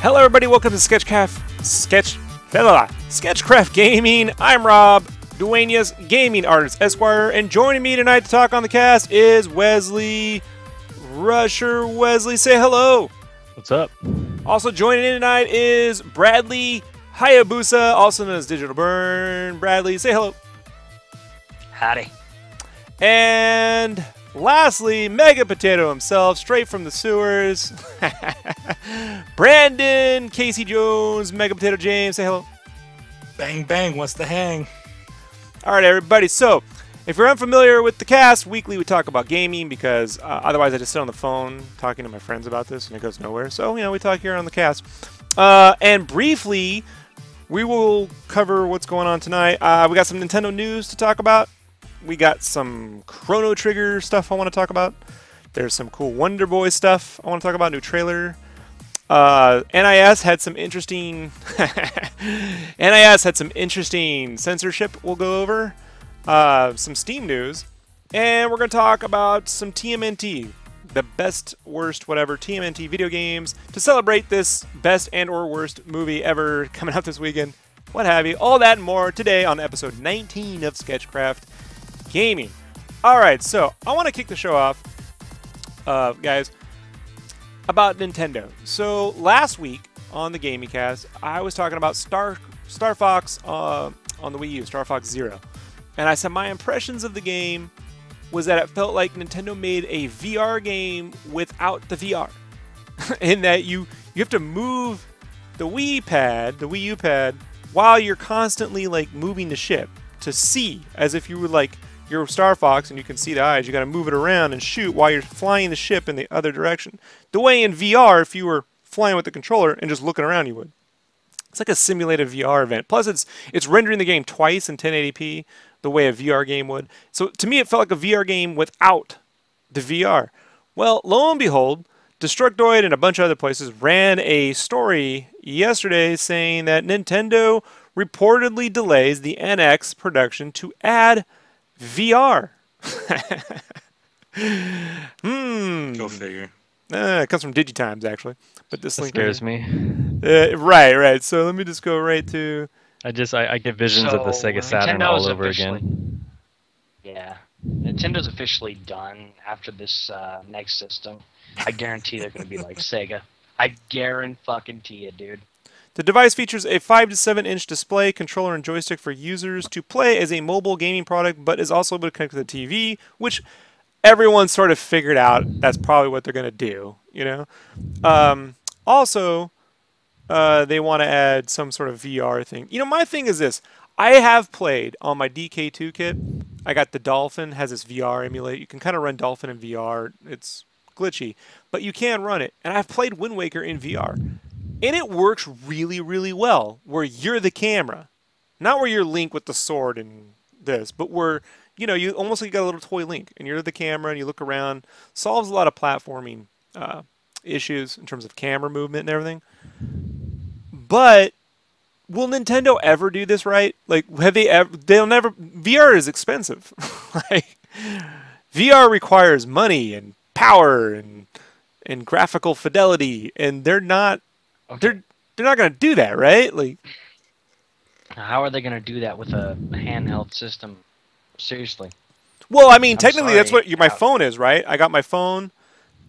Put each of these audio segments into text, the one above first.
Hello everybody, welcome to SketchCraft Gaming. I'm Rob, Duenas Gaming Artist Esquire, and joining me tonight to talk on the cast is Wesley Rusher. Wesley, say hello. What's up? Also joining in tonight is Bradley Hayabusa, also known as Digital Burn. Bradley, say hello. Howdy. And lastly, Mega Potato himself, straight from the sewers. Brandon Casey Jones, Mega Potato James, say hello. Bang, bang, what's the hang? All right, everybody. So, if you're unfamiliar with the cast, weekly we talk about gaming because otherwise I just sit on the phone talking to my friends about this and it goes nowhere. So, we talk here on the cast. And briefly, we will cover what's going on tonight. We got some Nintendo news to talk about. We got some Chrono Trigger stuff I want to talk about. There's some cool Wonder Boy stuff I want to talk about, new trailer. NIS had some interesting censorship we'll go over. Some Steam news. And we're going to talk about some TMNT, the best, worst, whatever TMNT video games to celebrate this best and or worst movie ever coming out this weekend. What have you. All that and more today on episode 19 of SketchCraft Gaming. Alright, so I want to kick the show off, guys, about Nintendo. So last week on the Gaming Cast, I was talking about Star Fox on the Wii U, Star Fox Zero. And I said my impressions of the game was that it felt like Nintendo made a VR game without the VR. In that you have to move the Wii U pad, while you're constantly like moving the ship to see, as if you were like you're Star Fox and you can see the eyes. You got to move it around and shoot while you're flying the ship in the other direction. The way in VR, if you were flying with the controller and just looking around, you would. It's like a simulated VR event. Plus, it's rendering the game twice in 1080p, the way a VR game would. So to me, it felt like a VR game without the VR. Well, lo and behold, Destructoid and a bunch of other places ran a story yesterday saying that Nintendo reportedly delays the NX production to add VR. Go figure. It comes from Digitimes, actually. But this link scares me. Right. So let me just go right to... I get visions of the Sega Saturn all over again. Yeah. Nintendo's officially done after this next system. I guarantee they're going to be like Sega. I guarantee it, dude. The device features a 5 to 7 inch display, controller, and joystick for users to play as a mobile gaming product, but is also able to connect to the TV, which everyone sort of figured out that's probably what they're going to do, Also, they want to add some sort of VR thing. My thing is this. I have played on my DK2 kit. I got the Dolphin, has this VR emulate. You can kind of run Dolphin in VR. It's glitchy, but you can run it. And I've played Wind Waker in VR. And it works really, really well, where you're the camera. Not where you're Link with the sword and this, but where, you almost like you got a little toy Link, and you're the camera, and you look around. Solves a lot of platforming issues in terms of camera movement and everything. But will Nintendo ever do this right? Like, have they ever? They'll never. VR is expensive. VR requires money and power and graphical fidelity, and they're not. Okay. They're not going to do that, right? Like, how are they going to do that with a handheld system? Seriously. Well, I mean, technically that's what my phone is, right? I got my phone,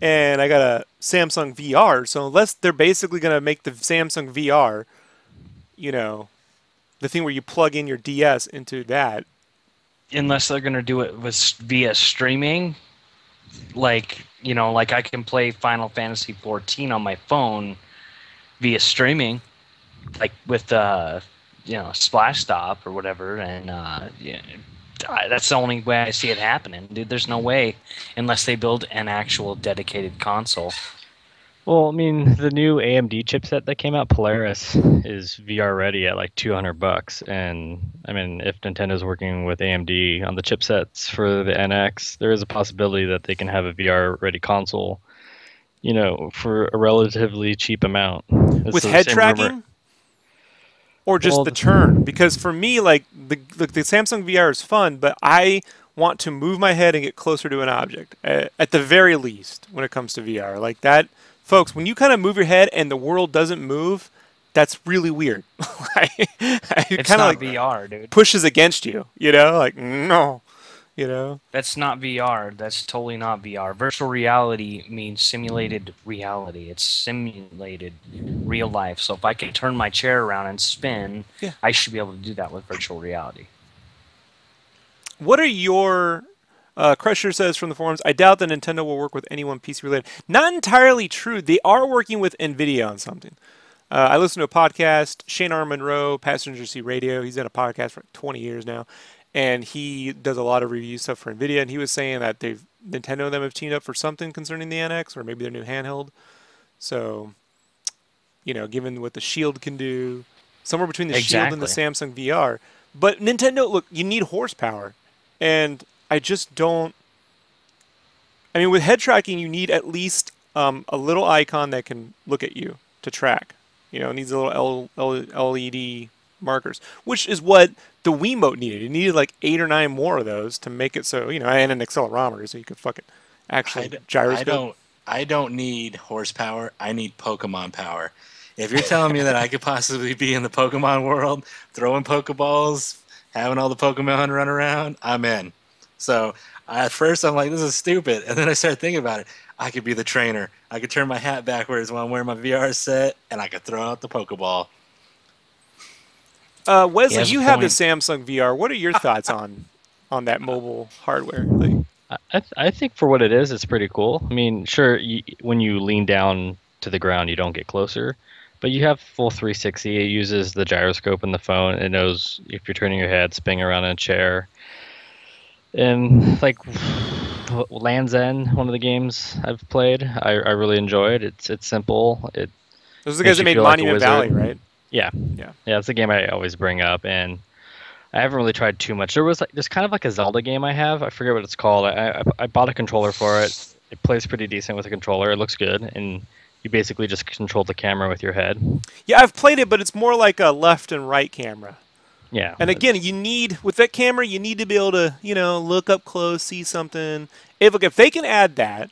and I got a Samsung VR. So unless they're basically going to make the Samsung VR, the thing where you plug in your DS into that. Unless they're going to do it via streaming, like I can play Final Fantasy 14 on my phone via streaming, like with Splash Stop or whatever, and That's the only way I see it happening, dude. There's no way unless they build an actual dedicated console. Well, I mean, the new AMD chipset that came out, Polaris, is VR ready at like $200. And I mean, if Nintendo's working with AMD on the chipsets for the NX, there is a possibility that they can have a VR ready console, for a relatively cheap amount. With head tracking? Or just the turn? Because for me, like, the Samsung VR is fun, but I want to move my head and get closer to an object, at the very least, when it comes to VR. Like that. Folks, when you kind of move your head and the world doesn't move, that's really weird. It's not like VR, dude. Pushes against you, like, no, That's not VR. That's totally not VR. Virtual reality means simulated reality. It's simulated real life. So if I can turn my chair around and spin, I should be able to do that with virtual reality. What are your... Crusher says from the forums, I doubt that Nintendo will work with anyone PC related. Not entirely true. They are working with NVIDIA on something. I listen to a podcast, Shane R. Monroe, Passenger Seat Radio. He's had a podcast for 20 years now. And he does a lot of review stuff for NVIDIA. And he was saying that Nintendo and them have teamed up for something concerning the NX or maybe their new handheld. So, given what the Shield can do, somewhere between the Shield and the Samsung VR. But Nintendo, look, you need horsepower. And I just don't... I mean, with head tracking, you need at least a little icon that can look at you to track. It needs a little LED markers, which is what the Wiimote needed. It needed like 8 or 9 more of those to make it so, and an accelerometer so you could fucking actually gyroscope. I don't need horsepower. I need Pokemon power. If you're telling me that I could possibly be in the Pokemon world, throwing Pokeballs, having all the Pokemon run around, I'm in. So at first I'm like, this is stupid. And then I started thinking about it. I could be the trainer. I could turn my hat backwards while I'm wearing my VR set, and I could throw out the Pokeball. Wesley, you have the Samsung VR. What are your thoughts on that mobile hardware? I think for what it is, it's pretty cool. I mean, sure, when you lean down to the ground, you don't get closer. But you have full 360. It uses the gyroscope in the phone. It knows if you're turning your head, spinning around in a chair. And like Land's End, one of the games I've played, I really enjoyed. It's simple. Those are the guys that made Monument Valley, right? Yeah. It's a game I always bring up, and I haven't really tried too much. There's kind of like a Zelda game I have. I forget what it's called. I bought a controller for it. It plays pretty decent with a controller. It looks good, and you basically just control the camera with your head. Yeah, I've played it, but it's more like a left and right camera. Yeah. And again, with that camera, you need to be able to, look up close, see something. If they can add that,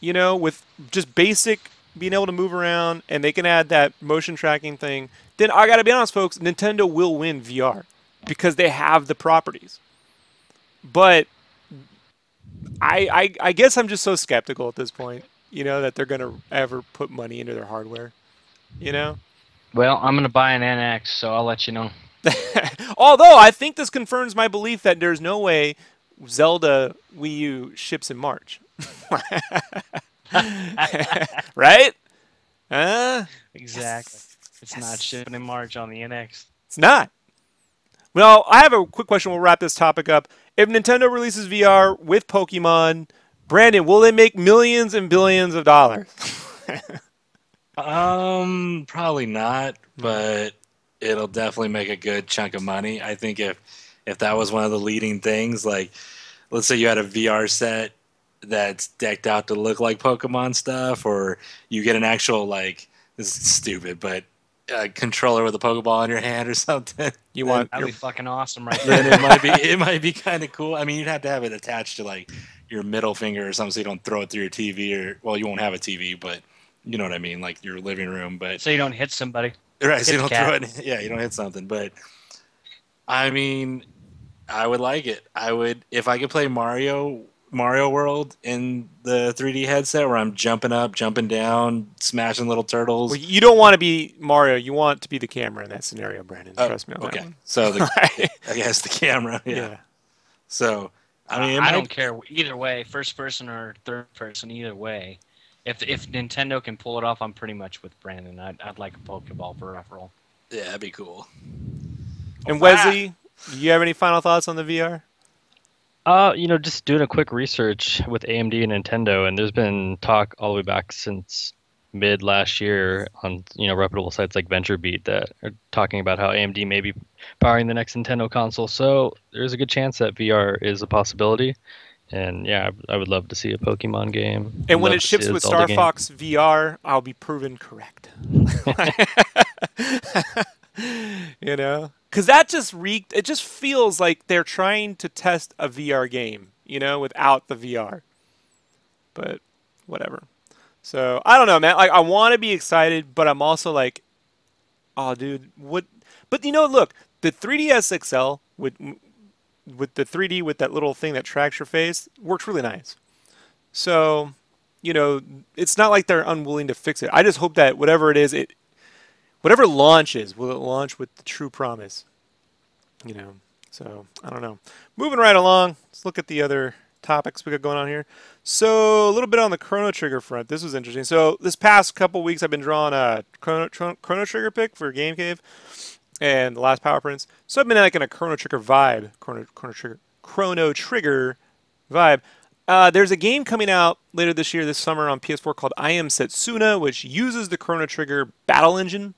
with just basic being able to move around, and they can add that motion tracking thing, then I got to be honest, folks, Nintendo will win VR because they have the properties. But I guess I'm just so skeptical at this point, that they're going to ever put money into their hardware, Well, I'm going to buy an NX, so I'll let you know. Although I think this confirms my belief that there's no way Zelda Wii U ships in March. Right? Exactly. It's not shipping in March on the NX. It's not. Well, I have a quick question. We'll wrap this topic up. If Nintendo releases VR with Pokemon, Brandon, will they make millions and billions of dollars? Probably not, but it'll definitely make a good chunk of money. I think if that was one of the leading things, like let's say you had a VR set that's decked out to look like Pokemon stuff, or you get an actual, like, this is stupid, but a controller with a Pokeball in your hand or something. That'd be fucking awesome, right there. Then it might be kind of cool. I mean, you'd have to have it attached to like your middle finger or something, so you don't throw it through your TV, or well, you won't have a TV, but you know what I mean, like your living room. But so you don't hit somebody, right? So you don't throw it. Yeah, you don't hit something. But I mean, I would like it. I would, if I could play Mario World in the 3D headset where I'm jumping up, jumping down, smashing little turtles. Well, you don't want to be Mario. You want to be the camera in that scenario, Brandon. Trust me on that one. So I guess the camera. Yeah. So I mean, I don't care either way, first person or third person, either way. If Nintendo can pull it off, I'm pretty much with Brandon. I'd like a Pokeball for referral. Yeah, that'd be cool. And Wesley, do you have any final thoughts on the VR? Just doing a quick research with AMD and Nintendo, and there's been talk all the way back since mid last year on, reputable sites like VentureBeat that are talking about how AMD may be powering the next Nintendo console. So there's a good chance that VR is a possibility. And yeah, I would love to see a Pokemon game. And when Love it to see ships a with Zelda Star game. Fox VR, I'll be proven correct. You know? Because that just reeked, it just feels like they're trying to test a VR game, without the VR. But whatever. So I don't know, man. Like I want to be excited, but I'm also like, oh, dude, what? But look, the 3DS XL with the 3D with that little thing that tracks your face works really nice. So, it's not like they're unwilling to fix it. I just hope that whatever it is, whatever launches, will it launch with the true promise? So I don't know. Moving right along, let's look at the other topics we got going on here. So a little bit on the Chrono Trigger front. This was interesting. So this past couple weeks, I've been drawing a Chrono Trigger pick for Game Cave and the last Power Prints. So I've been like in a Chrono Trigger vibe. Chrono Trigger vibe. There's a game coming out later this summer on PS4 called I Am Setsuna, which uses the Chrono Trigger battle engine.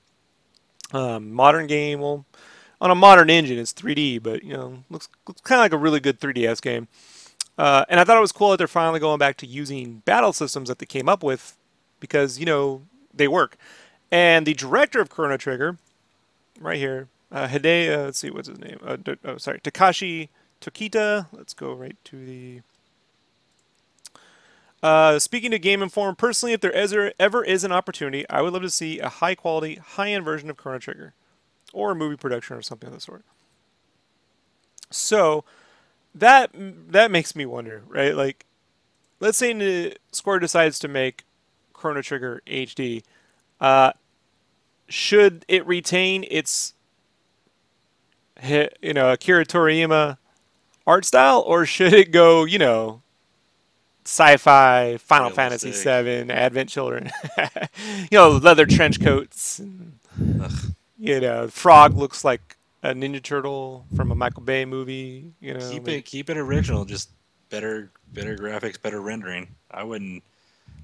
Modern game, well, on a modern engine, it's 3D, but looks kind of like a really good 3DS game. And I thought it was cool that they're finally going back to using battle systems that they came up with, because they work. And the director of Chrono Trigger, right here, let's see, what's his name? Takashi Tokita. Let's go right to the. Speaking to Game Informer, personally, if there ever is an opportunity, I would love to see a high-quality, high-end version of Chrono Trigger, or a movie production or something of the sort. So that makes me wonder, right? Like, let's say Square decides to make Chrono Trigger HD. Should it retain its, Akira Toriyama art style, or should it go, sci-fi, Final Fantasy VII, Advent Children, leather trench coats, and, frog looks like a Ninja Turtle from a Michael Bay movie. Keep it original, just better graphics, better rendering. I wouldn't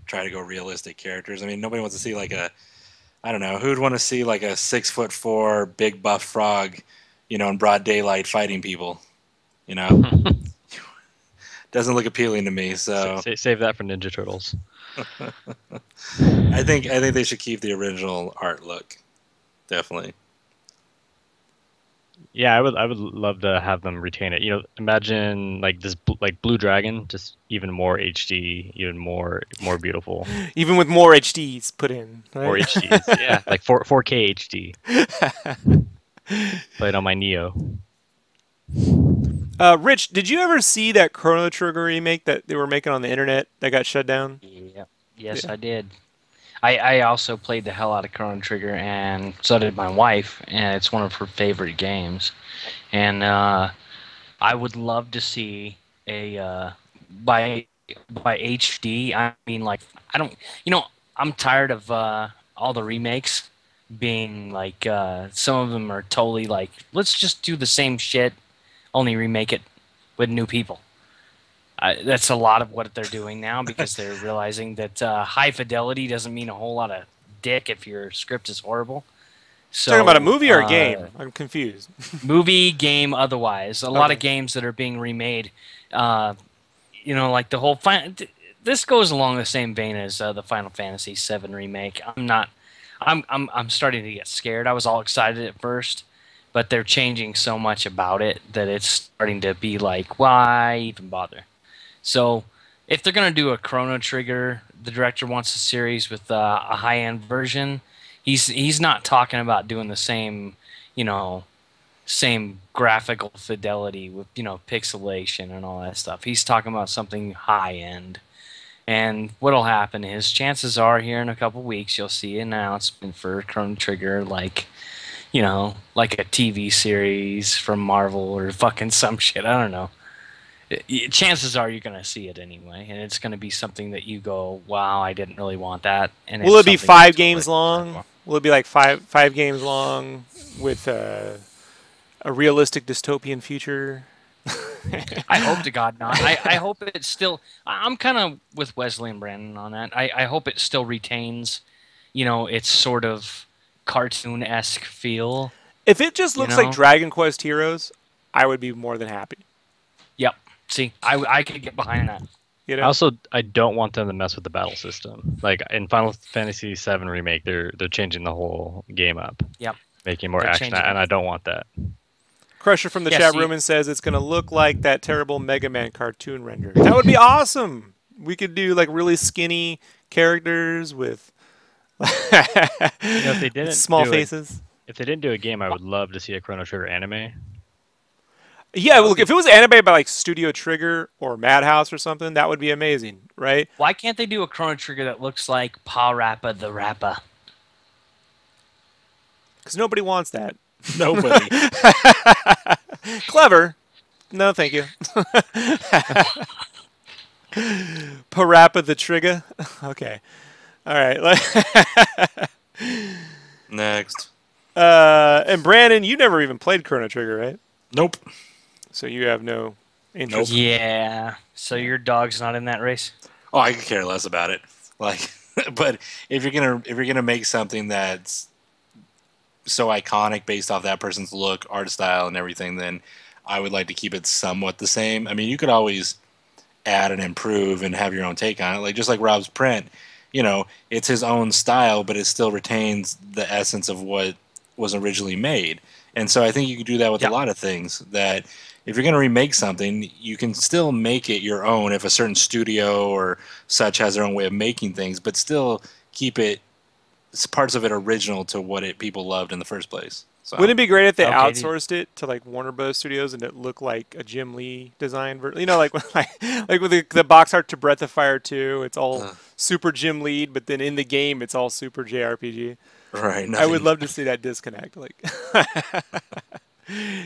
try to go realistic characters. I mean, nobody wants to see I don't know, who'd want to see like a 6'4" big buff frog, in broad daylight fighting people, Doesn't look appealing to me. So save that for Ninja Turtles. I think they should keep the original art look. Definitely. Yeah, I would love to have them retain it. Imagine like this Blue Dragon, just even more HD, even more beautiful. Even with more HDs put in. Right? More HDs, yeah, like 4K HD. Played on my Neo. Rich, did you ever see that Chrono Trigger remake that they were making on the internet that got shut down? Yeah. Yes, yeah. I did. I also played the hell out of Chrono Trigger, and so did my wife, and it's one of her favorite games. And I would love to see a by HD. I mean, like, I don't, I'm tired of all the remakes being like, some of them are totally like, let's just do the same shit, only remake it with new people. That's a lot of what they're doing now, because they're realizing that high fidelity doesn't mean a whole lot of dick if your script is horrible. So, talking about a movie or a game? I'm confused. Movie, game, otherwise. A lot of games that are being remade, like the whole... This goes along the same vein as the Final Fantasy VII remake. I'm starting to get scared. I was all excited at first, but they're changing so much about it that it's starting to be like, why even bother? So if they're going to do a Chrono Trigger, the director wants a series with a high-end version. He's not talking about doing the same, same graphical fidelity with, pixelation and all that stuff. He's talking about something high-end. And what'll happen is, chances are here in a couple weeks you'll see an announcement for Chrono Trigger, like a TV series from Marvel or fucking some shit. I don't know. Chances are you're going to see it anyway, and it's going to be something that you go, wow, I didn't really want that. And will it be 5 games long? Will it be like five games long with a realistic dystopian future? I hope to God not. I hope it still. I'm kind of with Wesley and Brandon on that. I hope it still retains, its sort of cartoon-esque feel. If it just You looks like know? Dragon Quest Heroes, I would be more than happy. Yep. See, I could get behind that. You I know? also I don't want them to mess with the battle system. Like in Final Fantasy VII Remake, they're changing the whole game up, Yep. making it more They're action, changing and it. I don't want that. Crusher from the Yeah, chat see- room and says it's going to look like that terrible Mega Man cartoon render. That would be awesome. We could do like really skinny characters with If they didn't small do faces. if they didn't do a game, I would love to see a Chrono Trigger anime. Yeah, look, if it was animated by like Studio Trigger or Madhouse or something, that would be amazing, right? Why can't they do a Chrono Trigger that looks like Pa Rappa the Rapper? Because nobody wants that. Nobody. Clever. No, thank you. Parappa the Trigger. Okay. All right. Next. And Brandon, you never even played Chrono Trigger, right? Nope. So you have no interest. Yeah. So your dog's not in that race? Oh, I could care less about it. Like, but if you're gonna make something that's so iconic based off that person's look, art style, and everything, then I would like to keep it somewhat the same. I mean, you could always add and improve and have your own take on it. Like just like Rob's print, it's his own style, but it still retains the essence of what was originally made. And so I think you could do that with a lot of things. That if you're going to remake something, you can still make it your own if a certain studio or such has their own way of making things, but still keep parts of it original to what people loved in the first place. So. Wouldn't it be great if they Okay, outsourced it to like Warner Bros. Studios and it looked like a Jim Lee design version? Like with the box art to Breath of Fire 2, it's all super Jim Lee, but then in the game it's all super JRPG. Right. I would love to see that disconnect. Like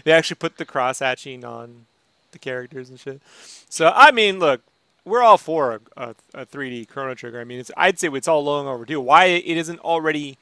they actually put the cross hatching on the characters and shit. So I mean, look, we're all for a 3D Chrono Trigger. I mean, I'd say it's all long overdue. Why it isn't already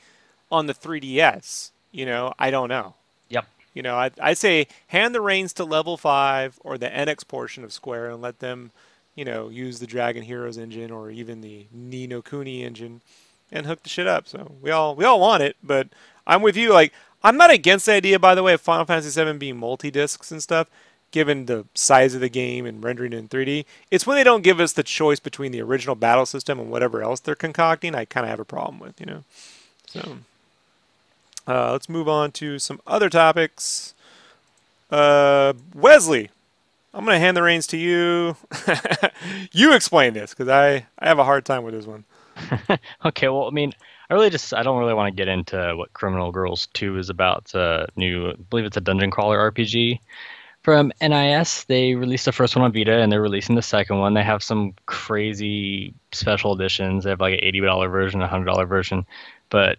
on the 3DS? I don't know. Yep. I say hand the reins to Level 5 or the NX portion of Square and let them, use the Dragon Heroes engine or even the Ni no Kuni engine and hook the shit up. So we all want it, but I'm with you. Like, I'm not against the idea, by the way, of Final Fantasy VII being multi-discs and stuff, given the size of the game and rendering it in 3D. It's when they don't give us the choice between the original battle system and whatever else they're concocting, I kind of have a problem with, So... let's move on to some other topics. Wesley, I'm going to hand the reins to you. You explain this because I have a hard time with this one. Okay, well, I mean, I don't really want to get into what Criminal Girls 2 is about. It's I believe it's a dungeon crawler RPG from NIS. They released the first one on Vita, and they're releasing the second one. They have some crazy special editions. They have like an $80 version, a $100 version, but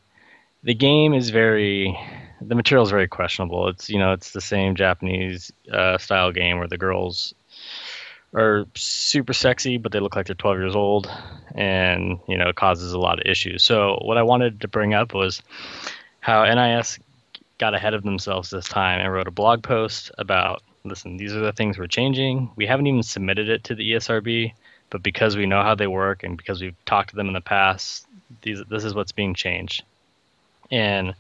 the game is the material is very questionable. It's it's the same Japanese style game where the girls are super sexy, but they look like they're 12 years old, and it causes a lot of issues. So what I wanted to bring up was how NIS got ahead of themselves this time and wrote a blog post about, listen, these are the things we're changing. We haven't even submitted it to the ESRB, but because we know how they work and because we've talked to them in the past, this is what's being changed. And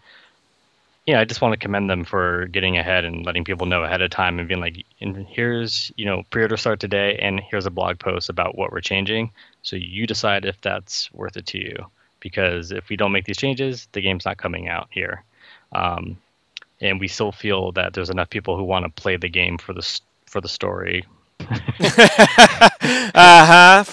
I just want to commend them for getting ahead and letting people know ahead of time and being like, and here's, pre-order start today, and here's a blog post about what we're changing. So you decide if that's worth it to you. Because if we don't make these changes, the game's not coming out here. And we still feel that there's enough people who want to play the game for the story. For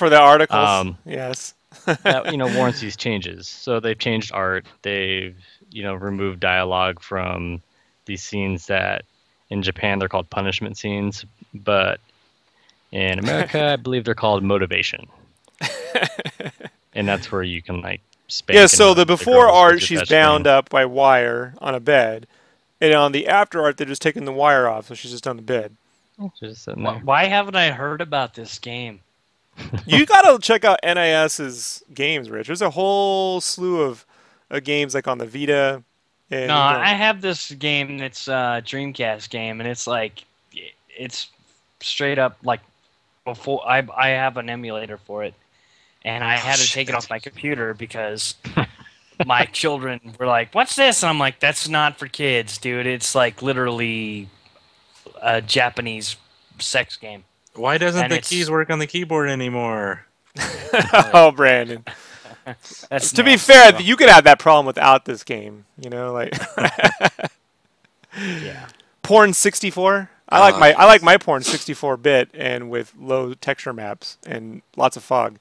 the articles. Yes. That warrants these changes. So they've changed art. They've removed dialogue from these scenes that in Japan they're called punishment scenes, but in America I believe they're called motivation. And that's where you can like spank. Yeah. So the before girls art, with your she's touchscreen. bound up by wire on a bed, and on the after art, they're just taking the wire off, so she's just on the bed. Just sitting there. Why haven't I heard about this game? You gotta check out NIS's games, Rich. There's a whole slew of games like on the Vita. And No, I have this game that's a Dreamcast game, and it's like, it's straight up like before I have an emulator for it, and I had to take it off my computer because my children were like, "What's this?" And I'm like, "That's not for kids, dude. It's like literally a Japanese sex game." Why doesn't And the it's- keys work on the keyboard anymore? Oh, Brandon. That's To be nasty, fair, bro. you could have that problem without this game. You know, like Yeah. Porn 64. I like my Porn 64-bit and with low texture maps and lots of fog.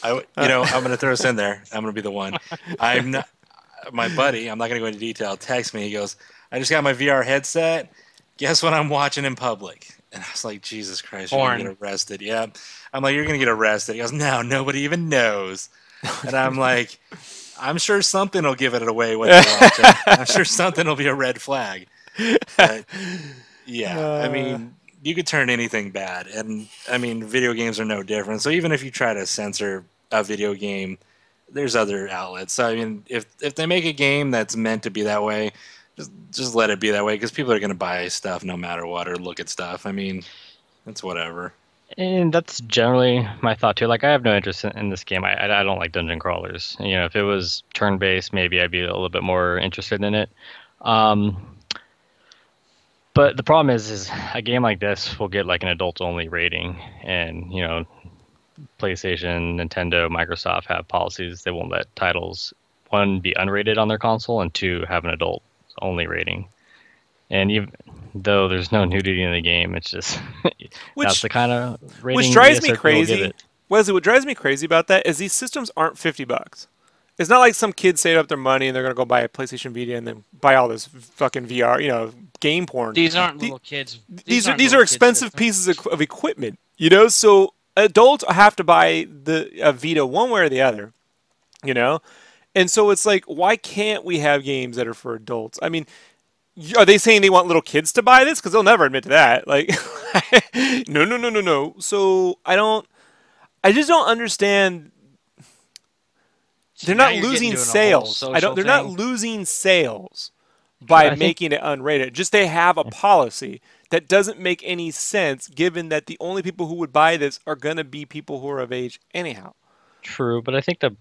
I'm going to throw this in there. I'm going to be the one. I'm not. My buddy, I'm not going to go into detail, texts me. He goes, "I just got my VR headset. Guess what I'm watching in public?" And I was like, Jesus Christ, you're going to get arrested. Yeah. I'm like, "You're going to get arrested." He goes, "No, nobody even knows." And I'm like, "I'm sure something will give it away what you're watching. I'm sure something will be a red flag." But, yeah, I mean, you could turn anything bad. And, I mean, video games are no different. So even if you try to censor a video game, there's other outlets. So, I mean, if they make a game that's meant to be that way, just let it be that way, because people are going to buy stuff no matter what or look at stuff. I mean, it's whatever. And that's generally my thought too. Like, I have no interest in this game. I don't like dungeon crawlers. You know, if it was turn-based, maybe I'd be a little bit more interested in it. But the problem is a game like this will get like an adult-only rating, and you know, PlayStation, Nintendo, Microsoft have policies. They won't let titles, one, be unrated on their console, and two, have an adult-only rating. And even though there's no nudity in the game, it's just that's the kind of rating. Which drives me ESRB will give crazy. it. Wesley, what drives me crazy about that is these systems aren't $50. It's not like some kids save up their money and they're gonna go buy a PlayStation Vita and then buy all this fucking VR, you know, game porn. These aren't little kids. These aren't are little kids' expensive systems. pieces of equipment, you know. So adults have to buy a Vita one way or the other, you know. And so it's like, why can't we have games that are for adults? I mean, are they saying they want little kids to buy this? Because they'll never admit to that. Like, no. So I just don't understand. They're Now not you're getting losing into a whole sales. social They're not thing. losing sales by I think- making it unrated. Just they have a policy that doesn't make any sense, given that the only people who would buy this are going to be people who are of age anyhow. True, but I think the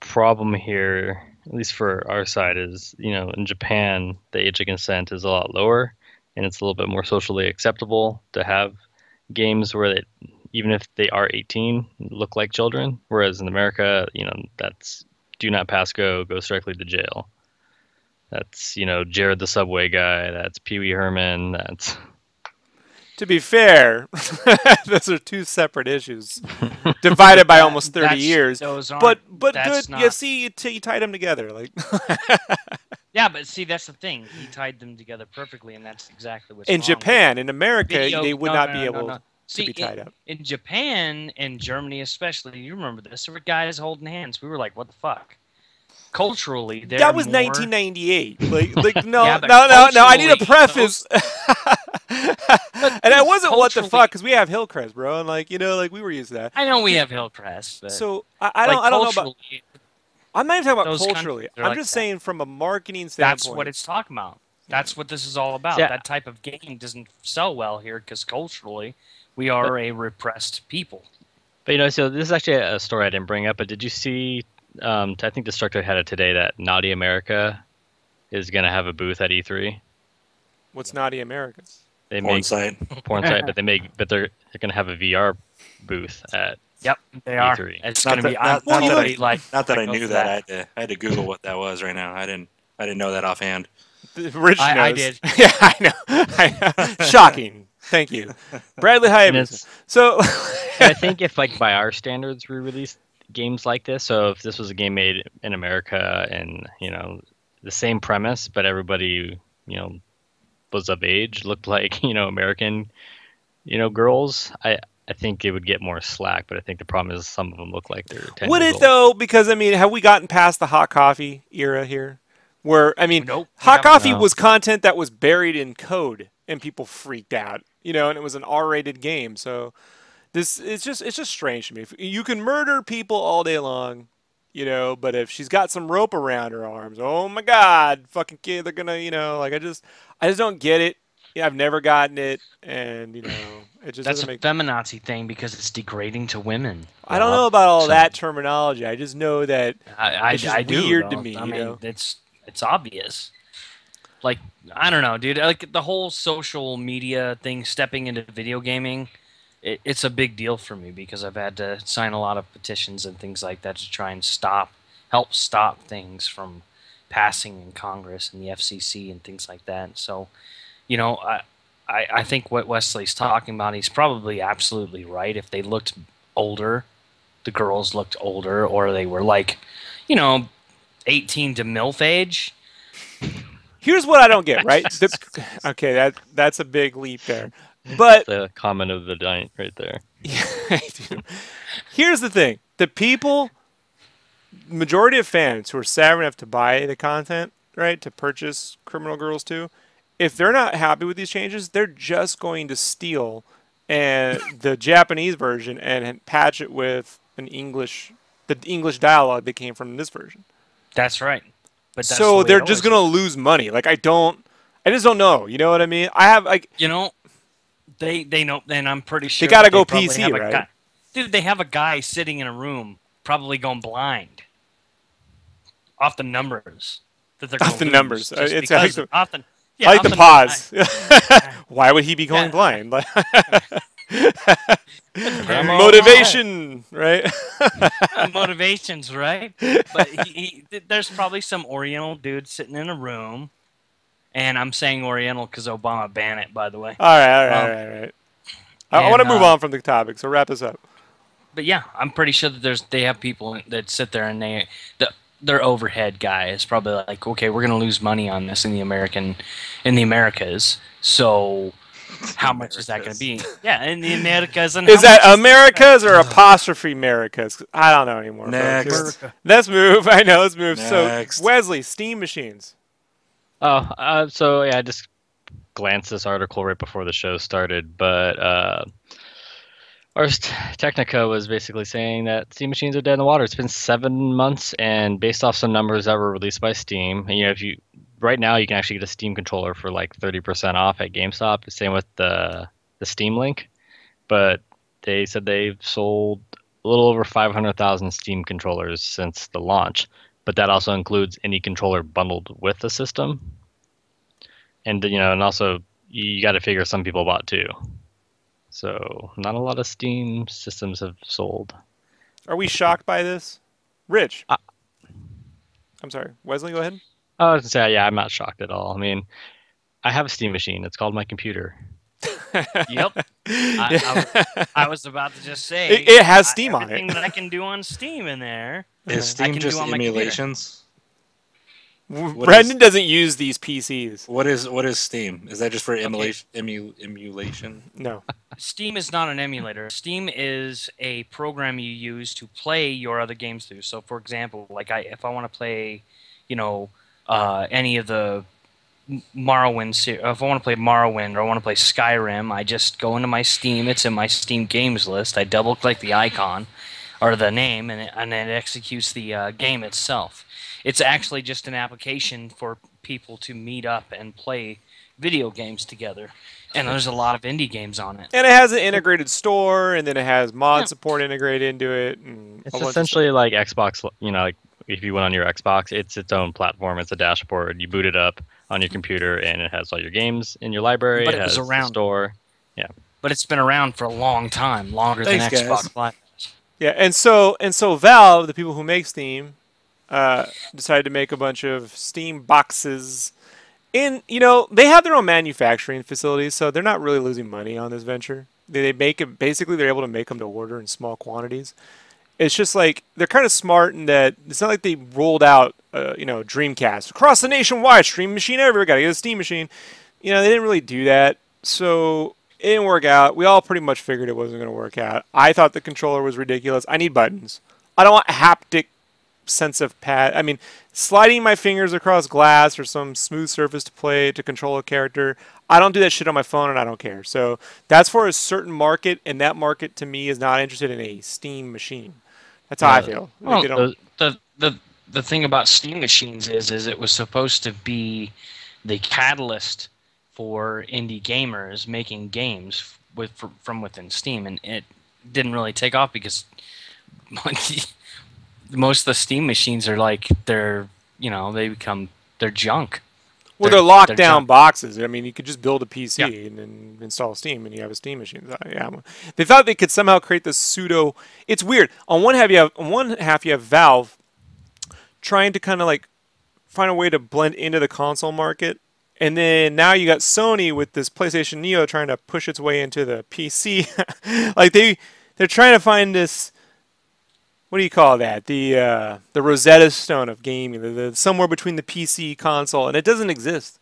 problem here, at least for our side, is, you know, in Japan, the age of consent is a lot lower, and it's a little bit more socially acceptable to have games where even if they are 18, look like children. Whereas in America, you know, that's do not pass go, goes directly to jail. That's, you know, Jared the Subway guy, that's Pee Wee Herman, that's... To be fair, those are two separate issues, divided by almost 30 That's- years. those aren't- But that's good. not- You see, you tied them together. Like, Yeah, but see, that's the thing. He tied them together perfectly, and that's exactly what's in wrong with Japan, in America, video- they would no, not no, be no, able no. to See, be tied up. In Japan and Germany especially, you remember this, there were guys holding hands. We were like, what the fuck? Culturally, they're That was more... 1998. Like no, Yeah, but no. I need a culturally, preface. And I wasn't what the culturally- fuck, because we have Hillcrest, bro, and like, you know, like we were used to that. I know we have Hillcrest, but So I don't know about. culturally, I'm not even talking about those countries culturally. are I'm like just that. saying from a marketing standpoint. that's what it's talking about. That's what this is all about. Yeah. That type of game doesn't sell well here because culturally, we are a repressed people. But, you know, so this is actually a story I didn't bring up, but did you see, I think Destructo had it today, that Naughty America is going to have a booth at E3? What's Naughty America? They Porn make site. porn site, but they're going to have a VR booth at Yep, they are. E3. It's Not going to be. that- I'm not- not that totally I- like. Not that I go knew for that. I had to Google what that was right now. I didn't know that offhand. Rich I knows. did. Yeah, I know. Shocking. Thank you, Bradley And Hyman. So, I think if, like, by our standards, we released games like this, so if this was a game made in America and, you know, the same premise, but everybody, you know, was of age, looked like, you know, American, you know, girls, I think it would get more slack, but I think the problem is some of them look like they're 10 would years it old. though? Because I mean, have we gotten past the hot coffee era here? Where I mean, Nope, we hot haven't. coffee No. was content that was buried in code, and people freaked out. You know, and it was an R-rated game. So it's just strange to me. You can murder people all day long, you know, but if she's got some rope around her arms, oh my God, fucking kid, they're gonna, you know, like I just don't get it. Yeah, I've never gotten it, and it just That's doesn't a make. feminazi thing because it's degrading to women. I don't Rob. know about all So, that terminology. I just know that it's just I do weird to though. me. I mean, it's obvious. Like, I don't know, dude. Like the whole social media thing, stepping into video gaming, it's a big deal for me because I've had to sign a lot of petitions and things like that to try and help stop things from passing in Congress and the FCC and things like that. So, I think what Wesley's talking about, he's probably absolutely right. If they looked older, the girls looked older, or they were like, 18 to MILF age. Here's what I don't get, right? Okay, that's a big leap there. But The comment of the night right there. here's the thing. The people, majority of fans who are savvy enough to buy the content, right, to purchase Criminal Girls 2, if they're not happy with these changes, they're just going to steal the Japanese version and patch it with the English dialogue that came from this version. That's right. But that's So the way they're it just always going to lose money. Like I just don't know. You know what I mean? I have like they know, and I'm pretty sure they got to go probably PC, have a right? guy, dude, they have a guy sitting in a room probably going blind off the numbers that they're Off the gonna numbers. lose just It's because like off the I like off the pause. Why would he be going Yeah. blind? Very Motivation, right? motivations, right? But there's probably some Oriental dude sitting in a room, and I'm saying Oriental because Obama banned it, by the way. All right. I want to move on from the topic, so wrap this up. But yeah, I'm pretty sure that they have people that sit there and their overhead guy is probably like, okay, we're gonna lose money on this in the Americas, so. How much is that going to be? Yeah, in the Americas. And Is that Americas or apostrophe Americas? I don't know anymore. Next. Let's move. I know. Let's move. Next. So Wesley, Steam machines. So yeah, I just glanced this article right before the show started, but Ars Technica was basically saying that Steam machines are dead in the water. It's been 7 months, and based off some numbers that were released by Steam, and right now you can actually get a Steam controller for like 30% off at GameStop. Same with the Steam Link, but they said they've sold a little over 500,000 Steam controllers since the launch. But that also includes any controller bundled with the system, and and also you got to figure some people bought two. So not a lot of Steam systems have sold. Are we shocked by this? Rich. I'm sorry. Wesley, go ahead. I was going to say, yeah, I'm not shocked at all. I mean, I have a Steam machine. It's called my computer. Yep. I was about to just say. It has Steam on it. Everything that I can do on Steam in there. Is Steam just emulations? Brendan doesn't use these PCs. What is Steam? Is that just for emulation? No. Steam is not an emulator. Steam is a program you use to play your other games through. So, for example, like if I want to play, any of the Morrowind, if I want to play Morrowind or I want to play Skyrim, I just go into my Steam. It's in my Steam games list. I double-click the icon or the name, and it executes the game itself. It's actually just an application for people to meet up and play video games together. And there's a lot of indie games on it. And it has an integrated store, and then it has mod support integrated into it. And it's essentially like Xbox, like if you went on your Xbox, it's its own platform. It's a dashboard. You boot it up on your computer, and it has all your games in your library. But it has around. The store. Yeah. But it's been around for a long time, longer than Xbox Live. Yeah, and so Valve, the people who make Steam, decided to make a bunch of Steam boxes. And, they have their own manufacturing facilities, so they're not really losing money on this venture. They make it, basically they're able to make them to order in small quantities. It's just like, they're kind of smart in that it's not like they rolled out, Dreamcast. Across the nationwide, stream machine everywhere, gotta get a Steam machine. They didn't really do that, so it didn't work out. We all pretty much figured it wasn't going to work out. I thought the controller was ridiculous. I need buttons. I don't want haptic sense of pad. I mean, sliding my fingers across glass or some smooth surface to control a character. I don't do that shit on my phone, and I don't care. So that's for a certain market, and that market to me is not interested in a Steam machine. That's how I feel. Well, the thing about Steam machines is it was supposed to be the catalyst for indie gamers making games from within Steam, and it didn't really take off because most of the Steam machines are like they're junk. Well, they're They're lockdown junk. boxes. I mean, you could just build a PC Yeah. and then install Steam, and you have a Steam machine. Yeah, they thought they could somehow create this pseudo. It's weird. On one half, you have Valve trying to kind of like find a way to blend into the console market, and then now you got Sony with this PlayStation Neo trying to push its way into the PC. Like they're trying to find this. What do you call that? The Rosetta Stone of gaming, the somewhere between the PC console, and it doesn't exist.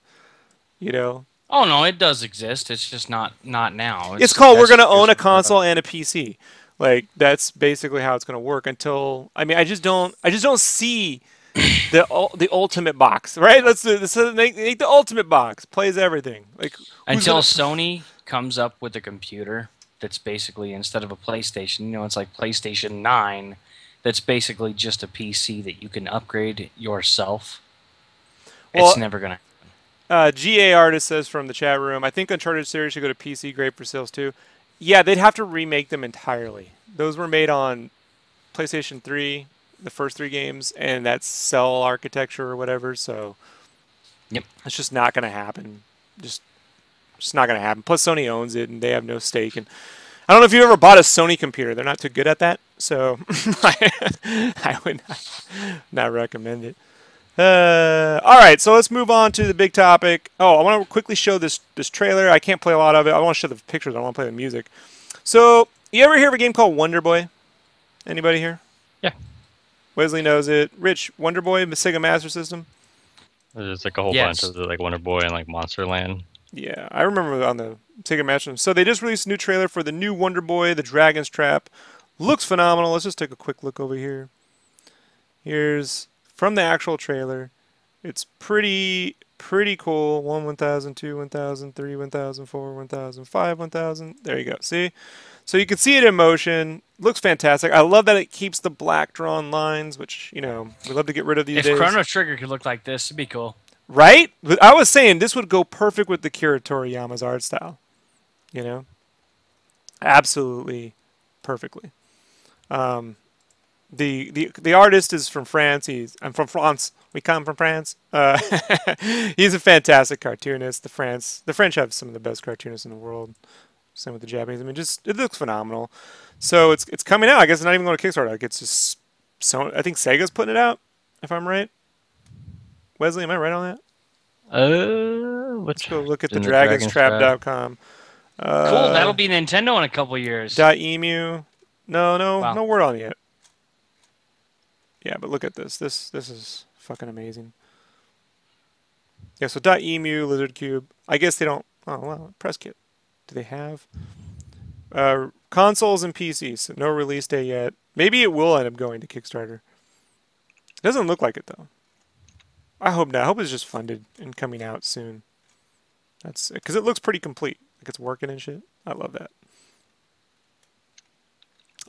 You know, Oh no, it does exist. It's just not now. it's called we're that's going to own a just- console and a PC. Like that's basically how it's going to work. Until I mean, I just don't see the ultimate box, right? Let's make the ultimate box. Plays everything. Like until Sony comes up with a computer that's basically, instead of a PlayStation, it's like PlayStation 9. That's basically just a PC that you can upgrade yourself. Well, It's never gonna. GA Artist says from the chat room, I think Uncharted series should go to PC, great for sales too. Yeah, they'd have to remake them entirely. Those were made on PlayStation 3, the first 3 games, and that's cell architecture or whatever, so Yep. it's just not going to happen. Just not going to happen. Plus, Sony owns it, and they have no stake. And I don't know if you ever bought a Sony computer. They're not too good at that, so I would not recommend it. All right, so let's move on to the big topic. Oh, I want to quickly show this trailer. I can't play a lot of it. I want to show the pictures. I don't want to play the music. So, you ever hear of a game called Wonder Boy? Anybody here? Yeah. Wesley knows it. Rich, Wonder Boy, the Sega Master System? There's like a whole Yes. bunch of like Wonder Boy and like Monster Land. Yeah, I remember on the Sega Master System. So they just released a new trailer for the new Wonder Boy, The Dragon's Trap. Looks phenomenal. Let's just take a quick look over here. Here's from the actual trailer. It's pretty cool. 1, 1000, 2, 1000, 3, 1000, 4, 1000, 5, 1000. There you go. See? So you can see it in motion. Looks fantastic. I love that it keeps the black drawn lines, which, we love to get rid of these If days. Chrono Trigger could look like this, it'd be cool. Right? But I was saying this would go perfect with the Kira Toriyama's art style. Absolutely perfectly. The artist is from France. I'm from France. We come from France. He's a fantastic cartoonist. The French have some of the best cartoonists in the world. Same with the Japanese. I mean, it looks phenomenal. So it's coming out. I guess it's not even going to Kickstarter. Like it's just I think Sega's putting it out, if I'm right. Wesley, am I right on that? Let's go look at the dragonstrap.com. Cool. That'll be Nintendo in a couple years. .emu. No, Wow. no word on it yet. Yeah, but look at this. This is fucking amazing. Yeah, so .emu, Lizard Cube. I guess they don't. Oh, well, press kit. Do they have consoles and PCs? So no release day yet. Maybe it will end up going to Kickstarter. It doesn't look like it though. I hope not. I hope it's just funded and coming out soon. That's because it looks pretty complete. Like it's working and shit. I love that.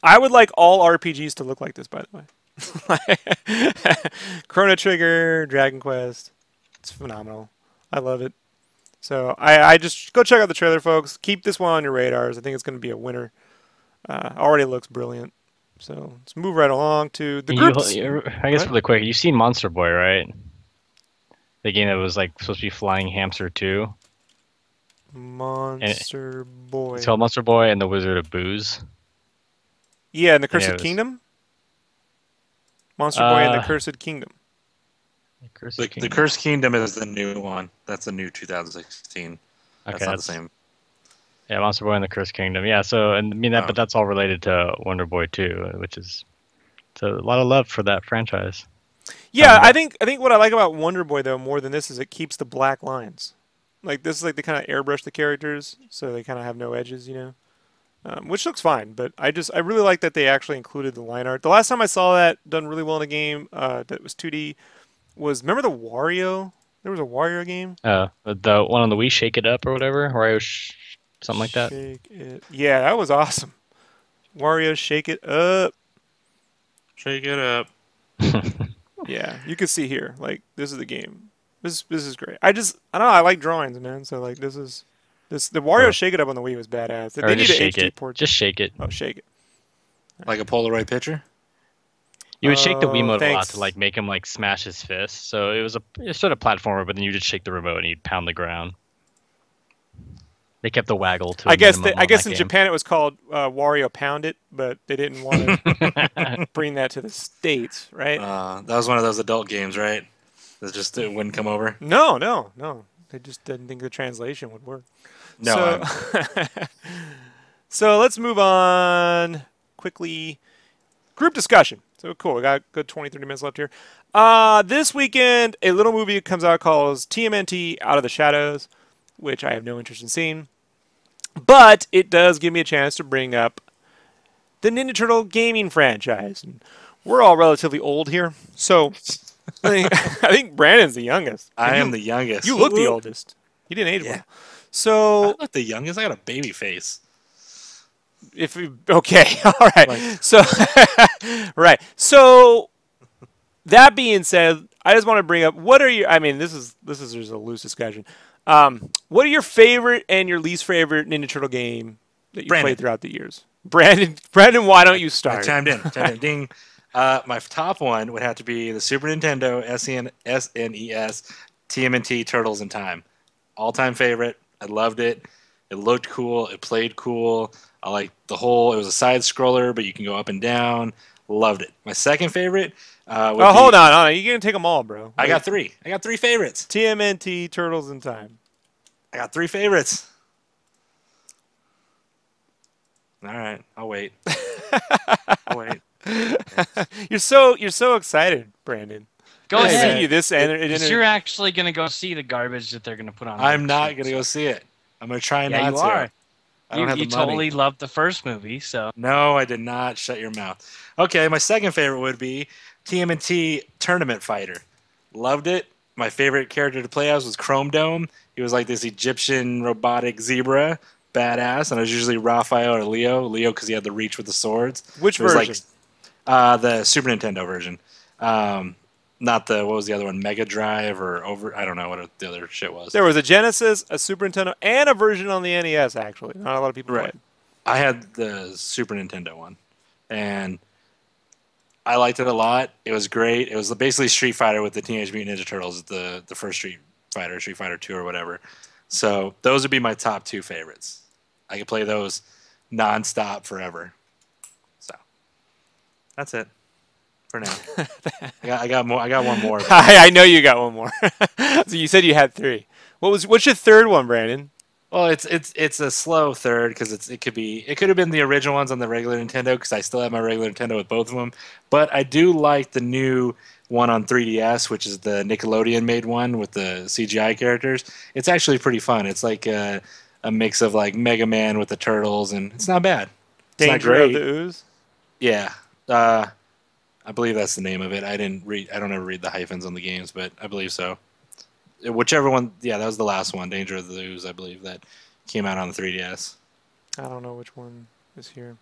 I would like all RPGs to look like this, by the way. Chrono Trigger, Dragon Quest. It's phenomenal. I love it. So I just go check out the trailer, folks. Keep this one on your radars. I think it's going to be a winner. Already looks brilliant. So let's move right along to the groups. I guess really quick, you've seen Monster Boy, right? The game that was like supposed to be Flying Hamster 2. Monster Boy. It's called Monster Boy and the Wizard of Booze. Yeah, and the Cursed Kingdom? Monster Boy and the Cursed Kingdom. The Cursed Kingdom is the new one. That's the new 2016. That's Okay, not the same. Yeah, Monster Boy and the Cursed Kingdom. Yeah, so and I mean that, but that's all related to Wonder Boy 2, which is a lot of love for that franchise. Yeah, I think what I like about Wonder Boy though more than this is it keeps the black lines. Like this is like they kind of airbrush the characters, so they kind of have no edges, which looks fine. But I really like that they actually included the line art. The last time I saw that done really well in a game that was 2D was remember the Wario? There was a Wario game. The one on the Wii, Shake It Up or whatever, Wario, something like that. Shake it. Yeah, that was awesome. Wario, Shake It Up. Shake it up. Yeah, you can see here. Like this is the game. This is great. I don't know. I like drawings, man. So like the Wario Shake It Up on the Wii was badass. Or They need just an shake HD it. port. Just shake it. Oh, shake it. Like a Polaroid picture. You would shake the Oh, Wiimote a lot thanks. to like make him like smash his fist. So it was a sort of platformer, but then you just shake the remote and you'd pound the ground. They kept the waggle to. I guess minimum I on guess that in game. Japan it was called Wario Pound It, but they didn't want to bring that to the States, right? That was one of those adult games, right? That just it wouldn't come over. No. They just didn't think the translation would work. No, So, so let's move on quickly. Group discussion. So cool. We got a good 20, 30 minutes left here. This weekend, a little movie comes out called TMNT Out of the Shadows, which I have no interest in seeing. But it does give me a chance to bring up the Ninja Turtle gaming franchise. And we're all relatively old here. So I think Brandon's the youngest. I am the youngest. You look the oldest. You didn't age Yeah. well. I So look the youngest. I got a baby face. okay, all right. Like- So right. So that being said, I just want to bring up what are your? I mean, this is just a loose discussion. What are your favorite and your least favorite Ninja Turtle game that you Brandon. played throughout the years? Brandon, why don't you I start? chimed in. Ding. My top one would have to be the Super Nintendo SNES TMNT Turtles in Time. All-time favorite. I loved it. It looked cool. It played cool. I like the whole. It was a side scroller, but you can go up and down. Loved it. My second favorite. Hold on. You're gonna take them all, bro. I got three. I got three favorites. TMNT Turtles in Time. I got three favorites. All right, I'll wait. I'll wait. You're so excited, Brandon. Go I ahead. see you this and Because you're actually going to go see the garbage that they're going to put on. I'm not Netflix. going to go see it. I'm going to try Yeah, not you to. are. I don't have You the money. totally loved the first movie, so. No, I did not. Shut your mouth. Okay, my second favorite would be TMNT Tournament Fighter. Loved it. My favorite character to play as was Chrome Dome. He was like this Egyptian robotic zebra, badass, and it was usually Raphael or Leo. Leo because he had the reach with the swords. Which It was version? The Super Nintendo version. Not the, what was the other one? Mega Drive or over? I don't know what the other shit was. There was a Genesis, a Super Nintendo, and a version on the NES. Actually, not a lot of people Right. played. I had the Super Nintendo one, and I liked it a lot. It was great. It was basically Street Fighter with the Teenage Mutant Ninja Turtles, the first Street Fighter 2 or whatever. So those would be my top two favorites. I could play those nonstop forever. So that's it for now. I got more. I got one more. I know you got one more. So you said you had three. What's your third one, Brandon? Well, it's a slow third because it could have been the original ones on the regular Nintendo because I still have my regular Nintendo with both of them. But I do like the new one on 3DS, which is the Nickelodeon made one with the CGI characters. It's actually pretty fun. It's like a mix of like Mega Man with the turtles, and it's not bad. It's not Danger of great. the Ooze. Yeah, I believe that's the name of it. I don't ever read the hyphens on the games, but I believe so. Whichever one, yeah, that was the last one, Danger of the Ooze, I believe, that came out on the 3DS. I don't know which one is here.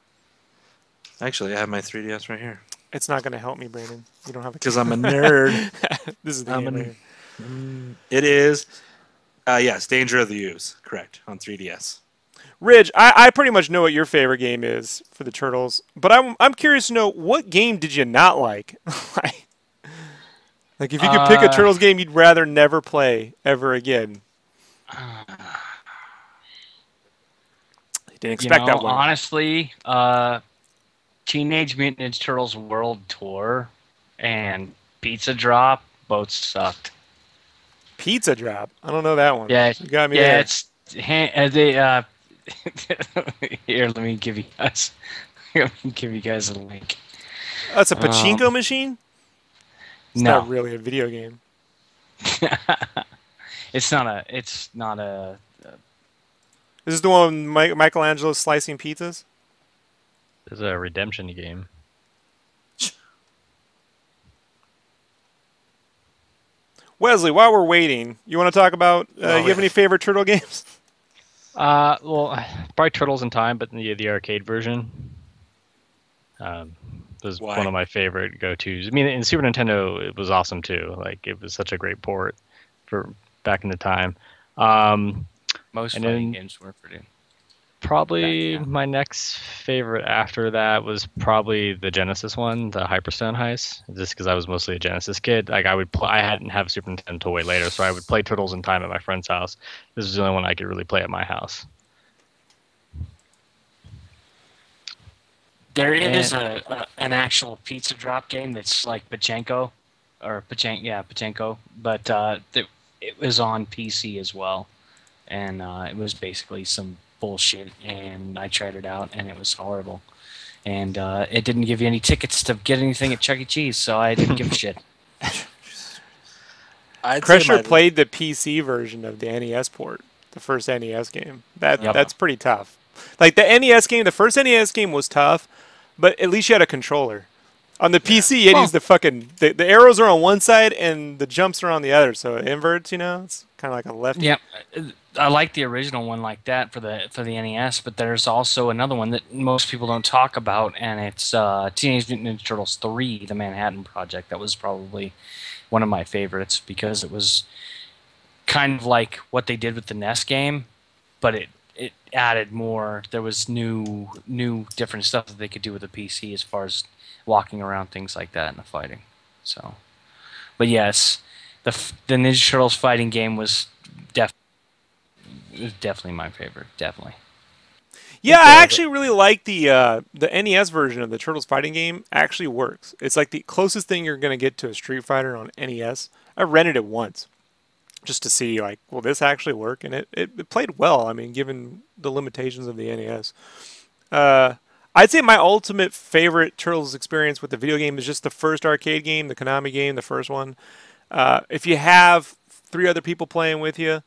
Actually, I have my 3DS right here. It's not going to help me, Brandon. You don't have a Because I'm a nerd. This is the I'm game a right here. It is, yes, Danger of the Ooze, correct, on 3DS. Ridge, I pretty much know what your favorite game is for the Turtles, but I'm curious to know what game did you not like? Like if you could pick a Turtles game you'd rather never play ever again. Didn't expect that one. Honestly, Teenage Mutant Ninja Turtles World Tour and Pizza Drop both sucked. Pizza Drop. I don't know that one. Yeah, You got me yeah, there. it's here. Let me give you guys. A link. That's a pachinko machine? It's No, not really a video game. it's not a. This is the one with Michelangelo slicing pizzas? This is a redemption game. Wesley, while we're waiting, you want to talk about, you have any favorite Turtle games? Well, probably Turtles in Time, but the arcade version. Was Why? one of my favorite go-tos. I mean, in Super Nintendo, it was awesome too. Like, it was such a great port for back in the time. Um, Most And fighting then- games were pretty. Probably Yeah. my next favorite after that was probably the Genesis one, the Hyperstone Heist. Just because I was mostly a Genesis kid, like I hadn't have a Super Nintendo until way later, so I would play Turtles in Time at my friend's house. This was the only one I could really play at my house. There is an actual pizza drop game that's like Pachenko, Pachenko, but it was on PC as well, and it was basically some bullshit, and I tried it out, and it was horrible, and it didn't give you any tickets to get anything at Chuck E. Cheese, so I didn't give a shit. Crusher played the PC version of the NES port, the first NES game. That's pretty tough. Like the NES game, the first NES game was tough, but at least you had a controller. On the PC, you use the fucking the arrows are on one side and the jumps are on the other, so it inverts. It's kind of like a left. Yeah, I like the original one like that for the NES, but there's also another one that most people don't talk about, and it's Teenage Mutant Ninja Turtles 3: The Manhattan Project. That was probably one of my favorites because it was kind of like what they did with the NES game, but it added more. There was new different stuff that they could do with the PC as far as walking around, things like that in the fighting. So, but yes, the Ninja Turtles fighting game was definitely my favorite. Definitely. Yeah, I actually really like the NES version of the Turtles fighting game. Actually works. It's like the closest thing you're gonna get to a Street Fighter on NES. I rented it once just to see, like, will this actually work? And it played well. I mean, given the limitations of the NES. I'd say my ultimate favorite Turtles experience with the video game is just the first arcade game, the Konami game, the first one. If you have 3 other people playing with you,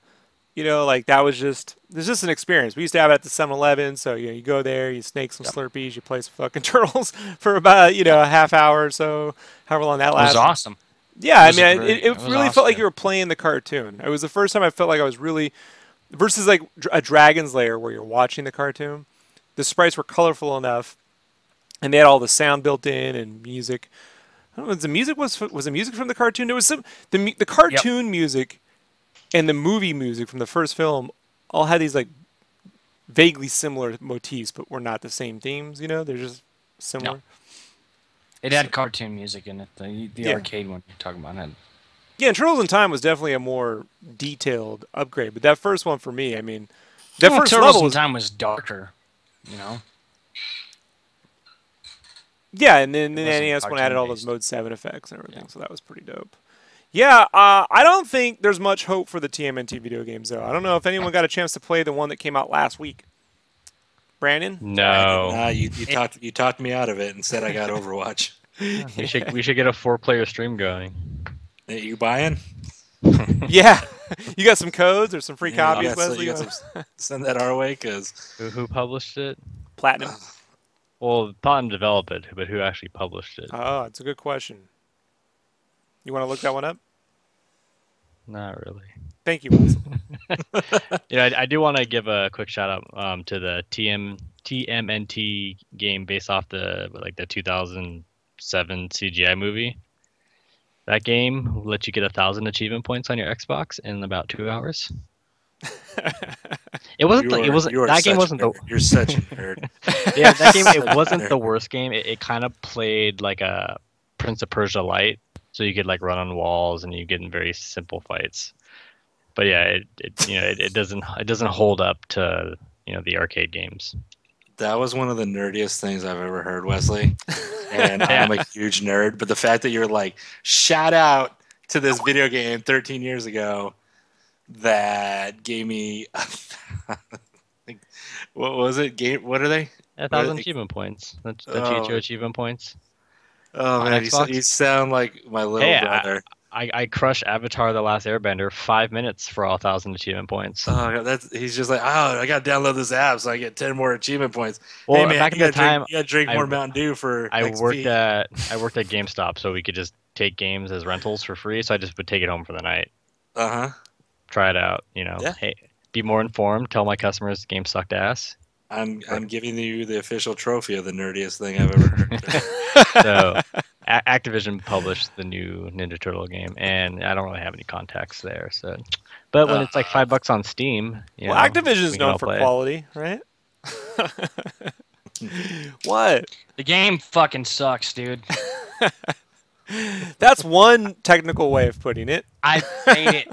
like that was there's just an experience. We used to have it at the 7-Eleven, so you go there, you snake some Slurpees, you play some fucking Turtles for about a half hour or so, however long that It lasted. was awesome. Yeah, It really awesome. felt like you were playing the cartoon. It was the first time I felt like I was really, versus like a Dragon's Lair where you're watching the cartoon. The sprites were colorful enough, and they had all the sound built in and music. I don't know, the music was the music from the cartoon. There was the cartoon music and the movie music from the first film all had these like vaguely similar motifs, but were not the same themes. They're just similar. No. It had cartoon music in it. The arcade one you're talking about had. Yeah, and Turtles in Time was definitely a more detailed upgrade, but that first one for me, I mean, that first Turtles level in was Time was darker. Yeah, and then the wasn't NES one added all those cartoon-based. Mode 7 effects and everything, so that was pretty dope. Yeah, I don't think there's much hope for the TMNT video games, though. I don't know if anyone got a chance to play the one that came out last week. Brandon? No. You talked me out of it and said I got Overwatch. We should get a 4-player stream going. Hey, you buying? Yeah. You got some codes or some free Yeah, copies, so Wesley? you got send that our way, because Who published it? Platinum. Well, Platinum developed it, but who actually published it? Oh, it's a good question. You want to look that one up? Not really. Thank you, Wesley. I do want to give a quick shout out to the TMNT game based off the 2007 CGI movie. That game will let you get 1,000 achievement points on your Xbox in about 2 hours. It wasn't. That game wasn't the. You're such a nerd. Yeah, that game. It wasn't the worst game. It kind of played like a Prince of Persia light, so you could like run on walls and you get in very simple fights. But yeah, it doesn't hold up to the arcade games. That was one of the nerdiest things I've ever heard, Wesley. And I'm a huge nerd, but the fact that you're like, shout out to this video game 13 years ago that gave me what was it? What are they? 1,000 achievement points. The Chicho achievement points. Oh On man, Xbox? you sound like my little brother. I crushed Avatar: The Last Airbender 5 minutes for all 1,000 achievement points. Oh, he's just like, I got to download this app so I get 10 more achievement points. Well, hey man, back in the time, you got to drink more Mountain Dew for I XP. worked at GameStop, so we could just take games as rentals for free. So I just would take it home for the night. Try it out. Yeah. Hey, be more informed. Tell my customers the game sucked ass. I'm giving you the official trophy of the nerdiest thing I've ever heard. So Activision published the new Ninja Turtle game, and I don't really have any contacts there. So, but when it's like $5 on Steam, well, Activision is known for play. quality, right? What? The game fucking sucks, dude. That's one technical way of putting it. I hate it.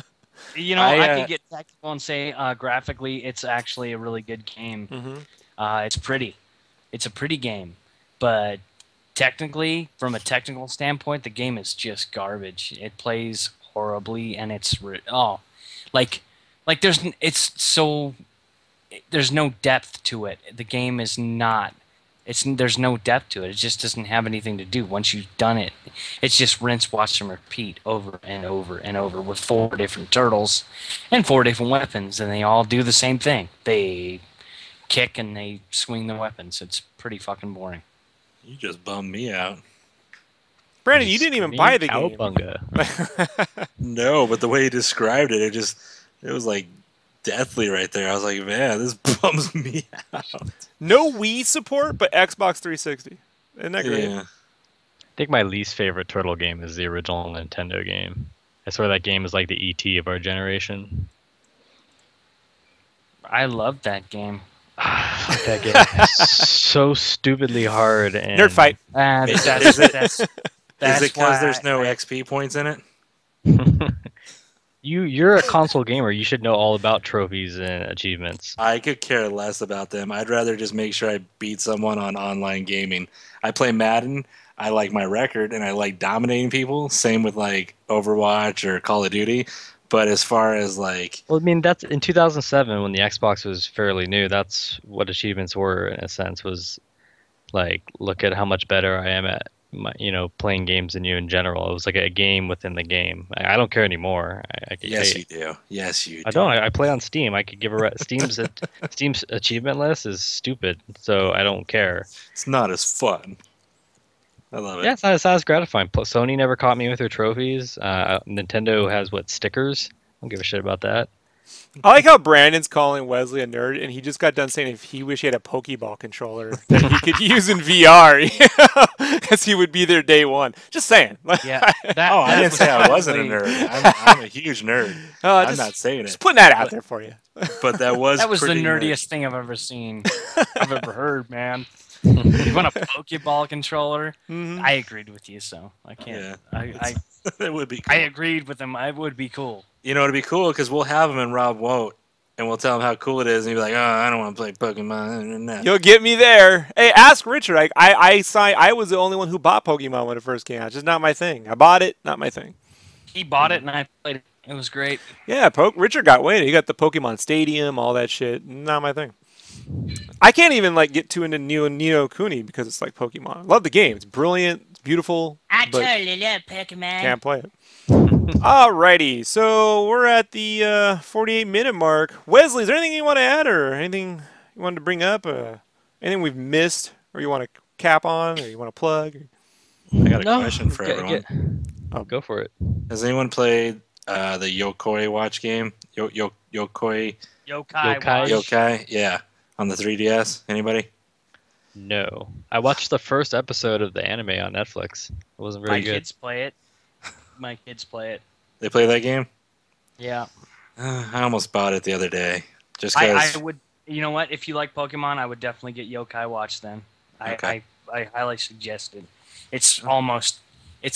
You know, I can get technical and say graphically, it's actually a really good game. It's pretty. It's a pretty game, but technically, from a technical standpoint, the game is just garbage. It plays horribly, and it's there's no depth to it. The game is not. There's no depth to it. It just doesn't have anything to do. Once you've done it, it's just rinse, wash, and repeat over and over and over with 4 different turtles and 4 different weapons, and they all do the same thing. They kick and they swing the weapons. It's pretty fucking boring. You just bummed me out. Brandon, you didn't even buy the game. Cowabunga. No, but the way you described it, it was like deathly right there. I was like, man, this bums me out. No Wii support, but Xbox 360. Isn't that great? Yeah. I think my least favorite Turtle game is the original Nintendo game. I swear that game is like the ET of our generation. I love that game. That game is so stupidly hard. And Nerd fight. Is it That's because there's no XP points in it? You're a console gamer. You should know all about trophies and achievements. I could care less about them. I'd rather just make sure I beat someone on online gaming. I play Madden. I like my record, and I like dominating people. Same with like Overwatch or Call of Duty. But as far as like, well, I mean, that's in 2007 when the Xbox was fairly new. That's what achievements were in a sense. Was like, look at how much better I am at playing games than you in general. It was like a game within the game. I don't care anymore. Yes, you do. Yes, you do. I don't. I play on Steam. I could give Steam's achievement list is stupid, so I don't care. It's not as fun. I love it. Yeah, it's not as gratifying. Sony never caught me with their trophies. Nintendo has stickers. I don't give a shit about that. I like how Brandon's calling Wesley a nerd, and he just got done saying if he wished he had a Pokeball controller that he could use in VR, because he would be there day one. Just saying. Yeah. I didn't say I wasn't a nerd. I'm a huge nerd. I'm not saying it. Just putting that out there for you. But that was the pretty nerdiest thing I've ever seen. I've ever heard, man. You want a Pokeball controller? Mm-hmm. I agreed with you, so I can't. Yeah, it would be cool. I agreed with him. It would be cool. You know, it'd be cool because we'll have him and Rob won't, and we'll tell him how cool it is, and he'll be like, "Oh, I don't want to play Pokemon." You'll get me there. Hey, ask Richard. I was the only one who bought Pokemon when it first came out. It's just not my thing. I bought it, not my thing. He bought it, and I played it. It was great. Yeah, Richard got way. He got the Pokemon Stadium, all that shit. Not my thing. I can't even get too into Neo Kuni because it's like Pokemon. I love the game. It's brilliant. It's beautiful. I totally love Pokemon. Can't play it. Alrighty, so we're at the 48-minute mark. Wesley, is there anything you want to add or anything you wanted to bring up? Anything we've missed or you want to cap on or you want to plug? I got a question for everyone. Go for it. Has anyone played the Yokoi Watch game? Yokai? Yeah, on the 3DS. Anybody? No. I watched the first episode of the anime on Netflix. It wasn't very good. My kids play it. My kids play it. They play that game? Yeah. I almost bought it the other day. Just I because. would. You know what? If you like Pokemon, I would definitely get Yokai Watch then. Okay. I highly suggest it. It's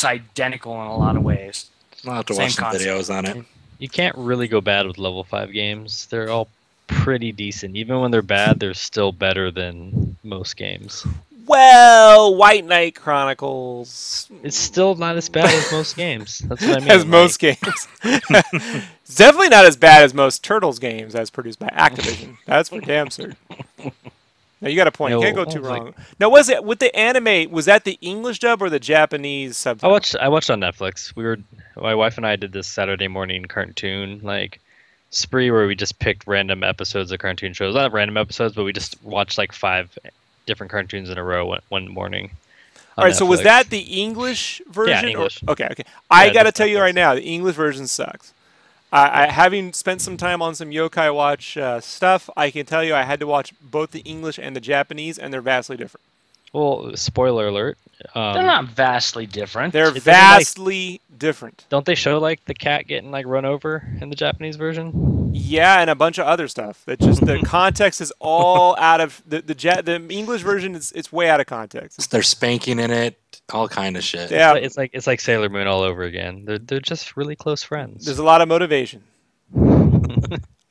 identical in a lot of ways. I'll have to Same watch some concept. videos on it. You can't really go bad with level 5 games. They're all pretty decent. Even when they're bad, they're still better than most games. Well, White Knight Chronicles. It's still not as bad as most games. That's what I mean. As most games. It's definitely not as bad as most Turtles games as produced by Activision. That's for damn certain. Now, you got a point. You can't go too wrong. Now, was it with the anime, was that the English dub or the Japanese subtitle? I watched on Netflix. My wife and I did this Saturday morning cartoon spree where we just picked random episodes of cartoon shows. Not random episodes, but we just watched 5 different cartoons in a row one morning. All right, so was that the English version? Yeah, English. Okay. I got to tell you right now, the English version sucks. Having spent some time on some Yokai Watch stuff, I can tell you I had to watch both the English and the Japanese, and they're vastly different. Well, spoiler alert. They're not vastly different. They're doesn't, like- vastly different. Don't they show like the cat getting like run over in the Japanese version? Yeah, and a bunch of other stuff. That just the context is all out of the English version. It's way out of context. They're spanking in it, all kind of shit. Yeah, It's like Sailor Moon all over again. They're just really close friends. there's a lot of motivation.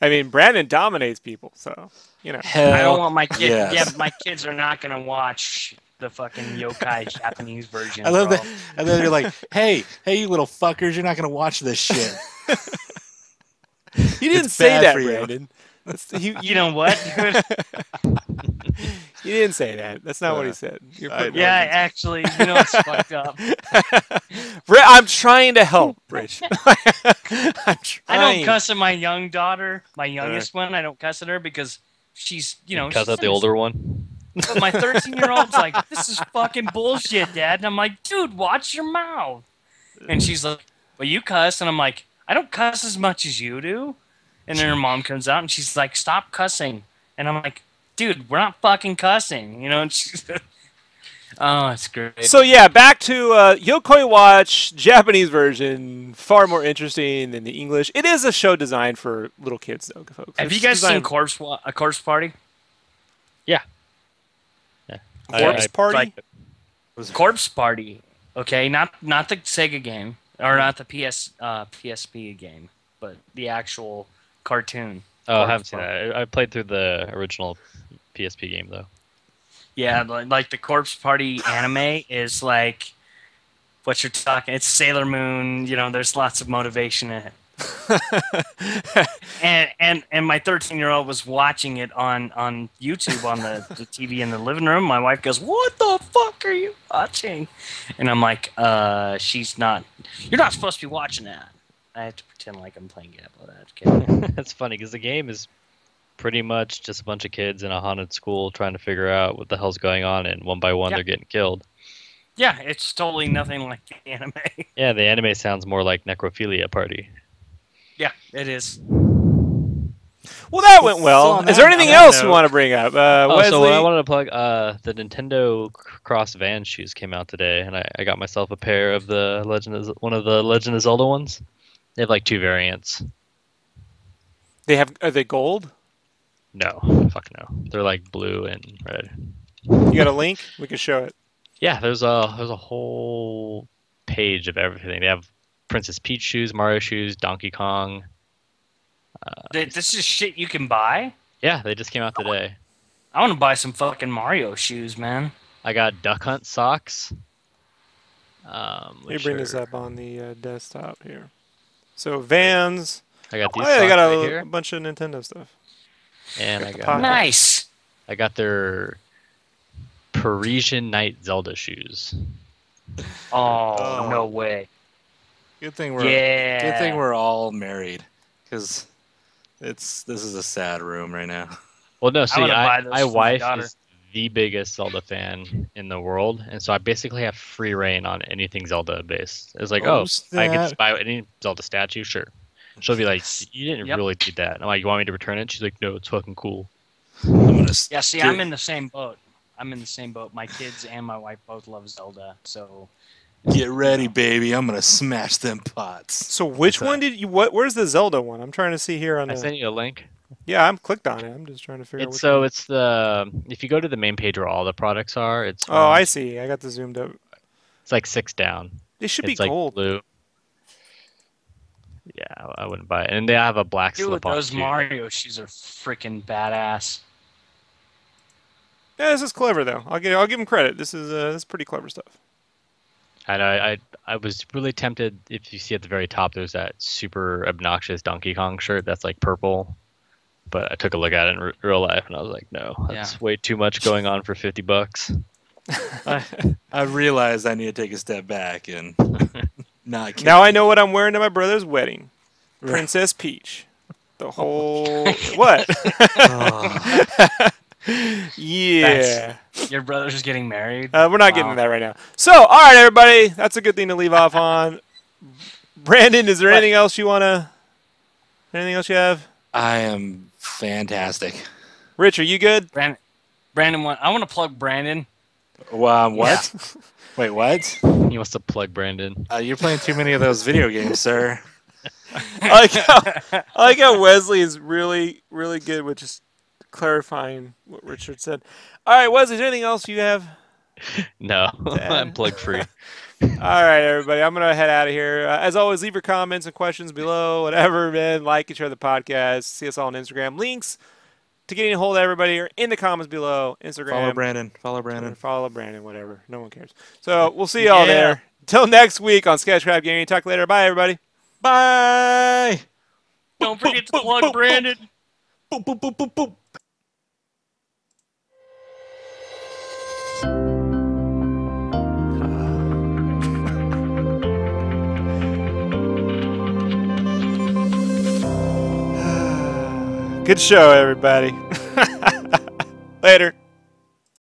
I mean, Brandon dominates people, so you know. Hell, I don't want my kids. yes. Yeah, my kids are not gonna watch the fucking yokai Japanese version. I love bro. that. And then you're like, hey, you little fuckers, you're not gonna watch this shit. You didn't It's say bad that, for you. Brandon. You know what, dude? You didn't say that. That's not what he said. You're putting Yeah, words actually, you know what's fucked up. I'm trying to help, Rich. I'm trying. I don't cuss at my young daughter, my youngest one. I don't cuss at her because she's, Cuss she's out the older one. But my 13-year-old's like, this is fucking bullshit, Dad. And I'm like, dude, watch your mouth. And she's like, well, you cuss. And I'm like, I don't cuss as much as you do. And then her mom comes out and she's like, stop cussing. And I'm like, dude, we're not fucking cussing. And she's oh, it's great. So yeah, back to Yokoi Watch Japanese version. Far more interesting than the English. It is a show designed for little kids, though, folks. Have you It's guys seen designed- Corpse Party? Yeah. Corpse Party? like- Corpse Party. Okay, not the Sega game or not the PSP game, but the actual cartoon. Oh, I Corpse haven't seen Party. that. I played through the original PSP game though. Yeah, like the Corpse Party anime is like what you're talking. It's Sailor Moon. There's lots of motivation in it. and my 13-year-old was watching it on YouTube on the TV in the living room. My wife goes, "What the fuck are you watching?" And I'm like, she's not. You're not supposed to be watching that." I have to pretend like I'm playing Gablo. That's funny because the game is pretty much just a bunch of kids in a haunted school trying to figure out what the hell's going on, and one by one Yeah. they're getting killed. Yeah, it's totally nothing like the anime. Yeah, the anime sounds more like Necrophilia Party. Yeah, it is. Well, that went well. So Is there anything on that else you note- want to bring up? Oh, Wesley? so I wanted to plug the Nintendo Cross Van shoes came out today, and I got myself a pair of one of the Legend of Zelda ones. They have like two variants. Are they gold? No, fuck no. They're like blue and red. You got a link? We can show it. Yeah, there's a whole page of everything. They have Princess Peach shoes, Mario shoes, Donkey Kong. This is shit you can buy. Yeah, they just came out today. I want to buy some fucking Mario shoes, man. I got Duck Hunt socks. Let me which bring this are- up on the desktop here. So Vans. I got these Oh, yeah, they socks got right a here, bunch of Nintendo stuff. and pocket. Nice. I got their Parisian Night Zelda shoes. Oh, no way. Good thing we're Yeah. good thing we're all married, because this is a sad room right now. Well, no, see, wanna buy those my for my wife daughter. is the biggest Zelda fan in the world, and so I basically have free reign on anything Zelda based. It's like, Oh, I can snap. just buy any Zelda statue, sure. She'll be like, you didn't Yep. really need that. I'm like, you want me to return it? She's like, no, it's fucking cool. I'm gonna Yeah, see, Dude. I'm in the same boat. My kids and my wife both love Zelda, so get ready, baby. I'm gonna smash them pots. So which Okay. one did you? Where's the Zelda one? I'm trying to see here on I the. sent you a link. Yeah, I'm clicked on it. I'm just trying to figure out. It's Which so one. it's the if you go to the main page where all the products are, it's Oh, I see. I got the zoomed up. it's like 6 down. They should be It's like gold. blue. Yeah, I wouldn't buy it. And they have a black dude, slip on those too. Mario shoes are freaking badass. Yeah, this is clever though. I'll give him credit. This is pretty clever stuff. And I was really tempted. If you see at the very top, there's that super obnoxious Donkey Kong shirt that's like purple. But I took a look at it in real life, and I was like, no, that's way too much going on for $50. I realized I need to take a step back and not. Now I know what I'm wearing to my brother's wedding. Princess Peach. The whole what? Yeah. Your brother's getting married. We're not getting to that right now. So, all right, everybody. That's a good thing to leave off on. Brandon, is there anything else you wanna? Anything else you have? I am fantastic. Rich, are you good? Brandon, I want to plug Brandon. What? Wait, what? He wants to plug Brandon. You're playing too many of those video games, sir. I like how Wesley is really, really good with just clarifying what Richard said. All right, Wesley, is there anything else you have? No, I'm plug free. All right, everybody, I'm going to head out of here. As always, leave your comments and questions below, whatever, man. Like and share the podcast. See us all on Instagram. Links to getting a hold of everybody are in the comments below. Instagram. Follow Brandon. Follow Brandon, whatever. No one cares. So we'll see you all there. Until next week on SketchCraft Gaming. Talk later. Bye, everybody. Bye! Don't forget to plug Brandon. Boop, boop, boop, boop, boop. Good show, everybody. Later.